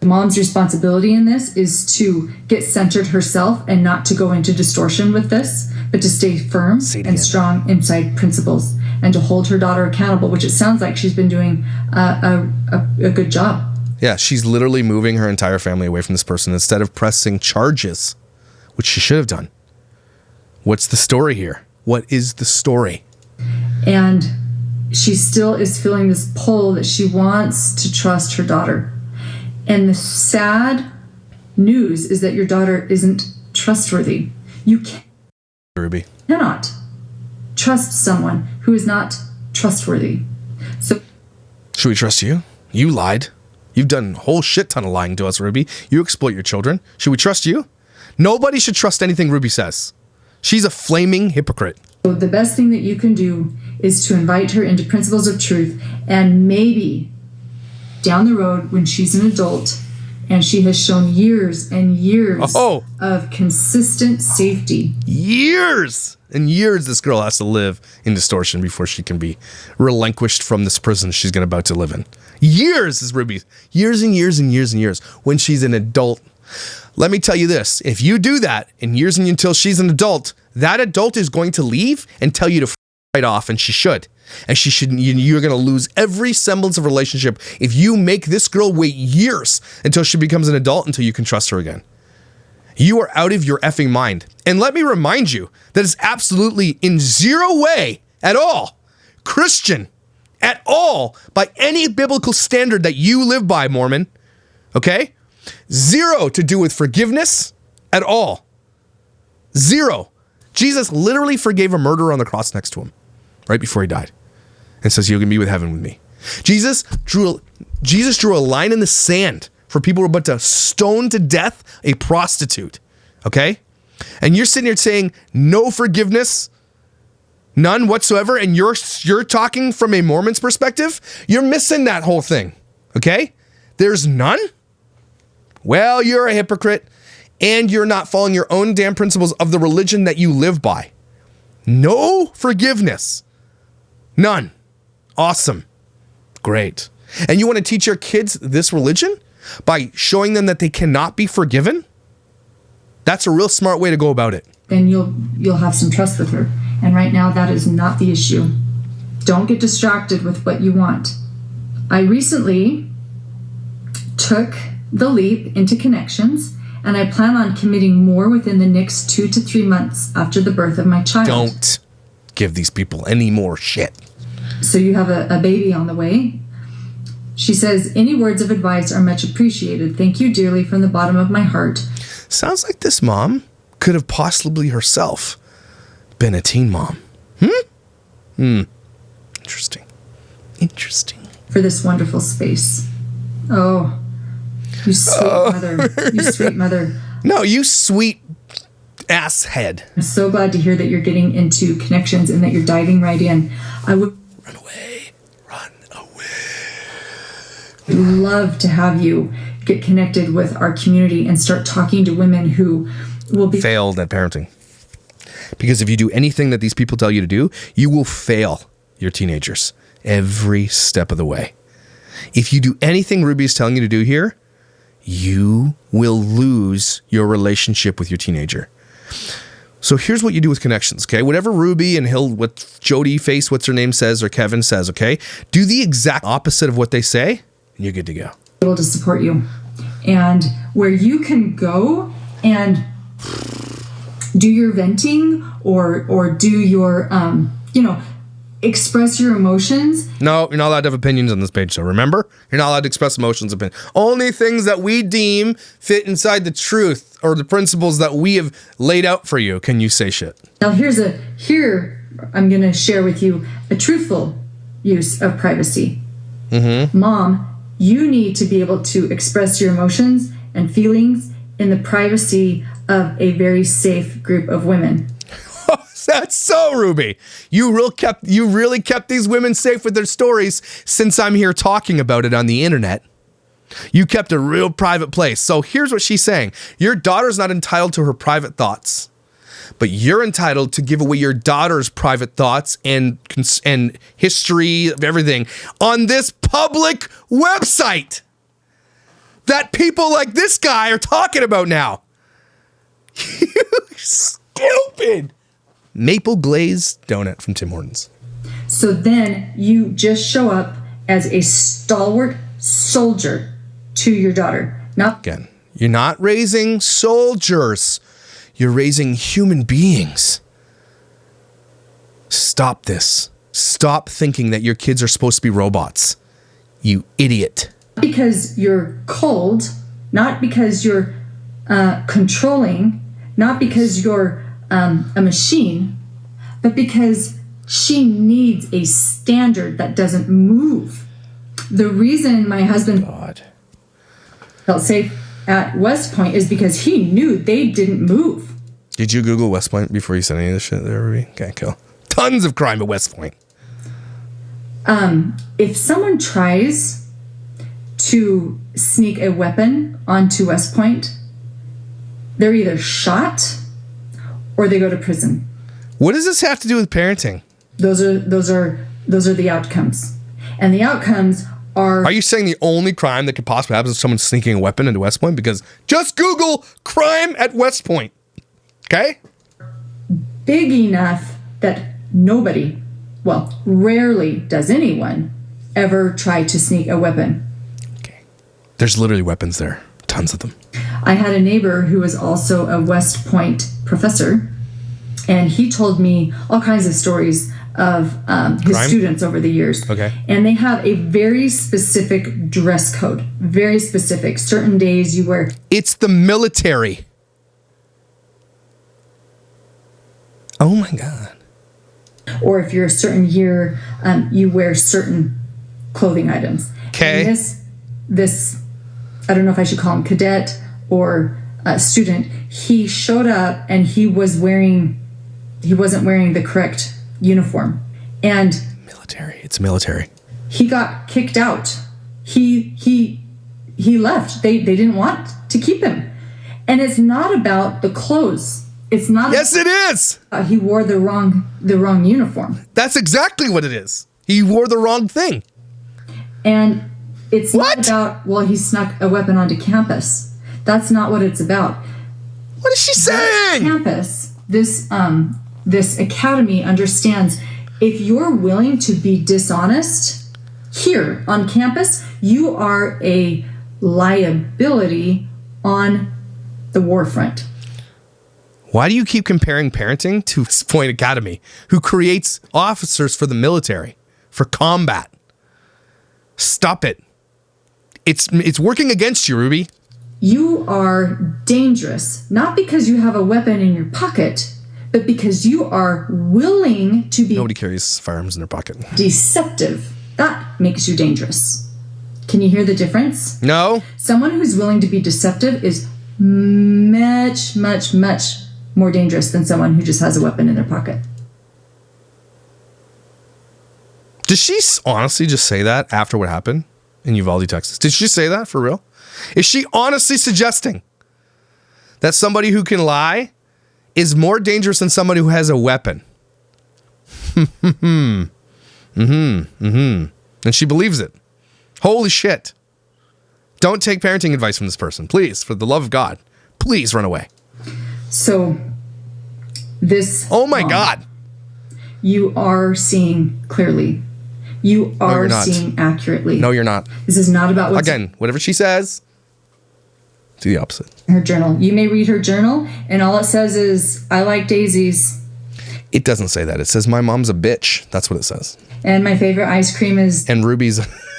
Mom's responsibility in this is to get centered herself and not to go into distortion with this, but to stay firm and strong inside principles and to hold her daughter accountable, which it sounds like she's been doing a good job. Yeah, she's literally moving her entire family away from this person instead of pressing charges, which she should have done. What's the story here? What is the story? And she still is feeling this pull that she wants to trust her daughter. And the sad news is that your daughter isn't trustworthy. You cannot trust someone who is not trustworthy. So, should we trust you? You lied. You've done a whole shit ton of lying to us, Ruby. You exploit your children. Should we trust you? Nobody should trust anything Ruby says. She's a flaming hypocrite. So the best thing that you can do is to invite her into principles of truth, and maybe down the road when she's an adult and she has shown years and years of consistent safety. Years and years this girl has to live in distortion before she can be relinquished from this prison she's about to live in. Years is Ruby's. Years and years and years and years when she's an adult. Let me tell you this, if you do that in years and until she's an adult, that adult is going to leave and tell you to right off, and she should. And she should. You're going to lose every semblance of relationship if you make this girl wait years until she becomes an adult until you can trust her again. You are out of your effing mind. And let me remind you that it's absolutely in zero way at all Christian at all by any biblical standard that you live by, Mormon. Okay? Zero to do with forgiveness at all. Zero. Jesus literally forgave a murderer on the cross next to him right before he died and says, you're going to be with heaven with me. Jesus drew a line in the sand for people who were about to stone to death a prostitute. Okay? And you're sitting here saying no forgiveness, None whatsoever. And you're talking from a Mormon's perspective. You're missing that whole thing. Okay? There's none? Well, you're a hypocrite, and you're not following your own damn principles of the religion that you live by. No forgiveness. None. Awesome. Great. And you want to teach your kids this religion by showing them that they cannot be forgiven? That's a real smart way to go about it. Then you'll have some trust with her. And right now, that is not the issue. Don't get distracted with what you want. I recently took the leap into connections, and I plan on committing more within the next 2 to 3 months after the birth of my child. Don't give these people any more shit. So you have a baby on the way. She says, any words of advice are much appreciated. Thank you dearly from the bottom of my heart. Sounds like this mom could have possibly herself been a teen mom. Interesting. For this wonderful space. Oh, you sweet mother. You sweet mother. No, you sweet ass head. I'm so glad to hear that you're getting into connections and that you're diving right in. I would Run away. love to have you get connected with our community and start talking to women who will be failed at parenting. Because if you do anything that these people tell you to do, you will fail your teenagers every step of the way. If you do anything Ruby is telling you to do here, you will lose your relationship with your teenager. So here's what you do with connections, okay? Whatever Ruby and what Jody Face, what's her name, says, or Kevin says, okay? Do the exact opposite of what they say, and you're good to go. able to support you. And where you can go and do your venting or do your, express your emotions. No, you're not allowed to have opinions on this page, so remember? You're not allowed to express emotions. Only things that we deem fit inside the truth or the principles that we have laid out for you. Can you say shit? Now here I'm going to share with you a truthful use of privacy. Mm-hmm. Mom, you need to be able to express your emotions and feelings in the privacy of a very safe group of women. That's so Ruby. You really kept these women safe with their stories since I'm here talking about it on the internet. You kept a real private place. So here's what she's saying. Your daughter's not entitled to her private thoughts, but you're entitled to give away your daughter's private thoughts and history of everything on this public website that people like this guy are talking about now. You stupid. Maple glazed donut from Tim Hortons. So then you just show up as a stalwart soldier to your daughter. Again, you're not raising soldiers. You're raising human beings. Stop this. Stop thinking that your kids are supposed to be robots. You idiot. Not because you're cold, not because you're controlling, not because you're a machine, but because she needs a standard that doesn't move. The reason my husband felt safe at West Point is because he knew they didn't move. Did you Google West Point before you said any of this shit there, Ruby? Okay, cool. Tons of crime at West Point. If someone tries to sneak a weapon onto West Point, they're either shot or they go to prison. What does this have to do with parenting? Those are the outcomes. And the outcomes are... Are you saying the only crime that could possibly happen is someone sneaking a weapon into West Point? Because just Google crime at West Point. Okay? big enough that nobody, well, rarely does anyone ever try to sneak a weapon. Okay. There's literally weapons there. Tons of them. I had a neighbor who was also a West Point professor, and he told me all kinds of stories of his students over the years. Okay. And they have a very specific dress code, very specific. Certain days you wear... It's the military. Oh my God. Or if you're a certain year, you wear certain clothing items. Okay. And this, I don't know if I should call him cadet or student, he showed up and he wasn't wearing the correct uniform. And Military. It's military. he got kicked out. He left. They didn't want to keep him. And it's not about the clothes. It's not. Yes, it is. He wore the wrong uniform. That's exactly what it is. He wore the wrong thing. And it's What? not about, well, he snuck a weapon onto campus. That's not what it's about. What is she saying? Campus, this academy understands if you're willing to be dishonest here on campus, you are a liability on the war front. Why do you keep comparing parenting to Point Academy, who creates officers for the military, for combat? Stop it. It's working against you, Ruby. You are dangerous, not because you have a weapon in your pocket, but because you are willing to be Nobody carries firearms in their pocket. deceptive. That makes you dangerous. Can you hear the difference? No? Someone who's willing to be deceptive is much, much, much more dangerous than someone who just has a weapon in their pocket. Did she honestly just say that after what happened in Uvalde, Texas? Did she say that for real? Is she honestly suggesting that somebody who can lie is more dangerous than somebody who has a weapon? And she believes it. Holy shit. Don't take parenting advice from this person. Please, for the love of God, please run away. So, this... Oh my God. You are seeing clearly. You are you're not. seeing accurately. No, you're not. This is not about what's Again, whatever she says, do the opposite. in her journal. You may read her journal, and all it says is, I like daisies. It doesn't say that. It says, my mom's a bitch. That's what it says. And my favorite ice cream is And Ruby's,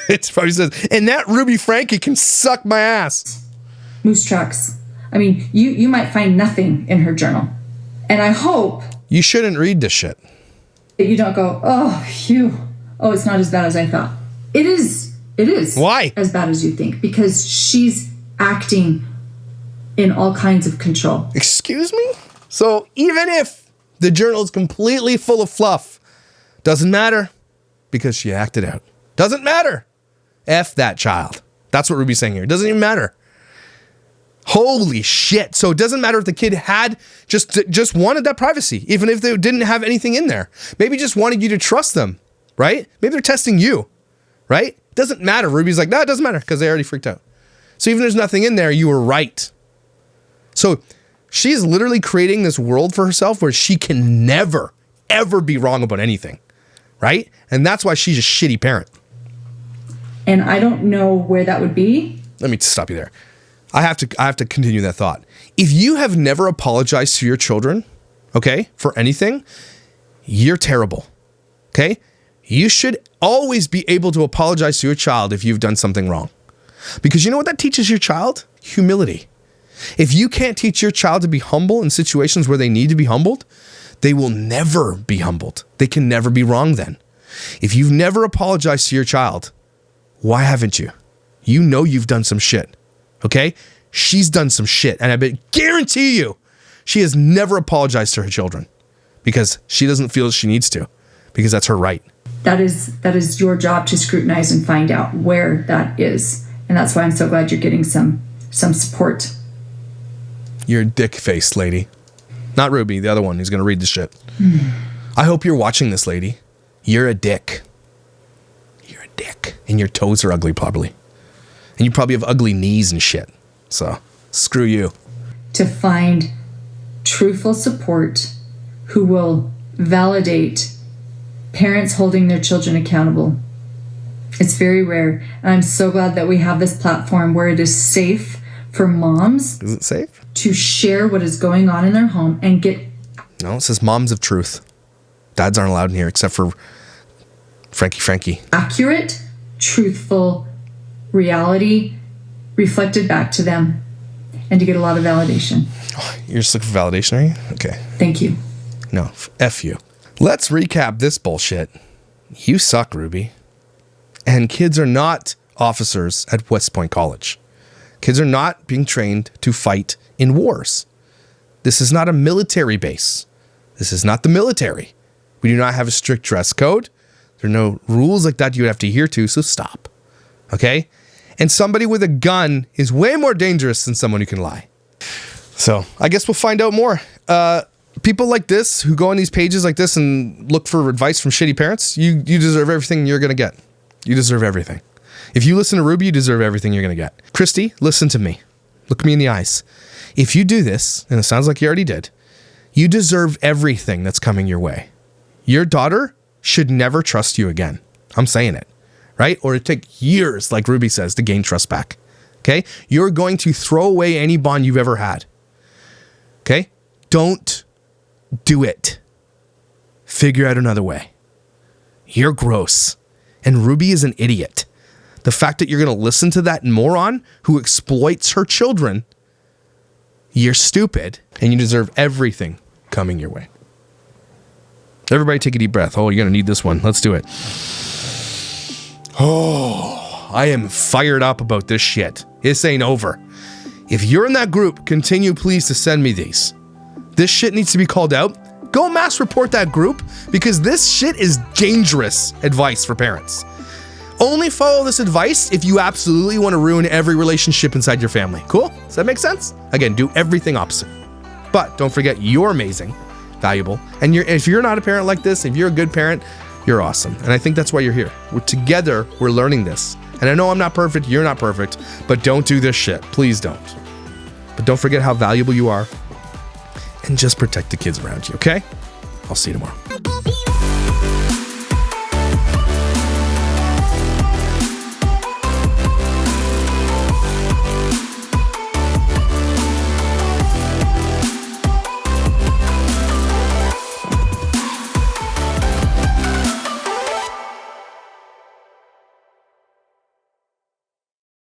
it probably says, and that Ruby Frankie can suck my ass. moose tracks. I mean, you might find nothing in her journal. And I hope You shouldn't read this shit. that you don't go, oh, phew. Oh, it's not as bad as I thought. It is. It is. Why? As bad as you think. Because she's acting in all kinds of control. Excuse me? So even if the journal is completely full of fluff, doesn't matter because she acted out. Doesn't matter. F that child. That's what Ruby's saying here. It doesn't even matter. Holy shit. So it doesn't matter if the kid had just wanted that privacy, even if they didn't have anything in there. Maybe just wanted you to trust them, right? Maybe they're testing you, right? Doesn't matter. Ruby's like, no, it doesn't matter because they already freaked out. So even if there's nothing in there, you were right. So she's literally creating this world for herself where she can never, ever be wrong about anything, right? And that's why she's a shitty parent. And I don't know where that would be. Let me stop you there. I have to continue that thought. If you have never apologized to your children, okay, for anything, you're terrible. Okay? You should always be able to apologize to your child if you've done something wrong. Because you know what that teaches your child? Humility. If you can't teach your child to be humble in situations where they need to be humbled, they will never be humbled. They can never be wrong then. If you've never apologized to your child, why haven't you? You know you've done some shit. Okay? She's done some shit. And I guarantee you, she has never apologized to her children because she doesn't feel she needs to, because that's her right. That is your job to scrutinize and find out where that is. And that's why I'm so glad you're getting some support. You're a dick-faced lady. Not Ruby, the other one who's going to read the shit. I hope you're watching this, lady. You're a dick. You're a dick. And your toes are ugly, probably. And you probably have ugly knees and shit. So, screw you. To find truthful support who will validate parents holding their children accountable. It's very rare. And I'm so glad that we have this platform where it is safe for moms. Is it safe? To share what is going on in their home and get... No, it says moms of truth. Dads aren't allowed in here except for Frankie. accurate, truthful reality reflected back to them and to get a lot of validation. Oh, you're just looking for validation, are you? Okay. Thank you. No, F you. Let's recap this bullshit. You suck, Ruby. And kids are not officers at West Point College. Kids are not being trained to fight in wars. This is not a military base. This is not the military. We do not have a strict dress code. There are no rules like that you have to adhere to, so stop. Okay? And somebody with a gun is way more dangerous than someone who can lie. So I guess we'll find out more. People like this who go on these pages like this and look for advice from shitty parents, you deserve everything you're going to get. You deserve everything. If you listen to Ruby, you deserve everything you're going to get. Christy, listen to me. Look me in the eyes. If you do this, and it sounds like you already did, you deserve everything that's coming your way. Your daughter should never trust you again. I'm saying it, right? Or it take years, like Ruby says, to gain trust back. Okay? You're going to throw away any bond you've ever had. Okay? Don't do it. Figure out another way. You're gross. And Ruby is an idiot. The fact that you're going to listen to that moron who exploits her children, you're stupid, and you deserve everything coming your way. Everybody take a deep breath. Oh, you're going to need this one. Let's do it. Oh, I am fired up about this shit. This ain't over. If you're in that group, continue please to send me these. This shit needs to be called out. Go mass report that group, because this shit is dangerous advice for parents. Only follow this advice if you absolutely want to ruin every relationship inside your family. Cool? Does that make sense? Again, do everything opposite. But don't forget, you're amazing, valuable, and if you're not a parent like this, if you're a good parent, you're awesome. And I think that's why you're here. Together, we're learning this. And I know I'm not perfect, you're not perfect, but don't do this shit. Please don't. But don't forget how valuable you are, and just protect the kids around you, okay? I'll see you tomorrow.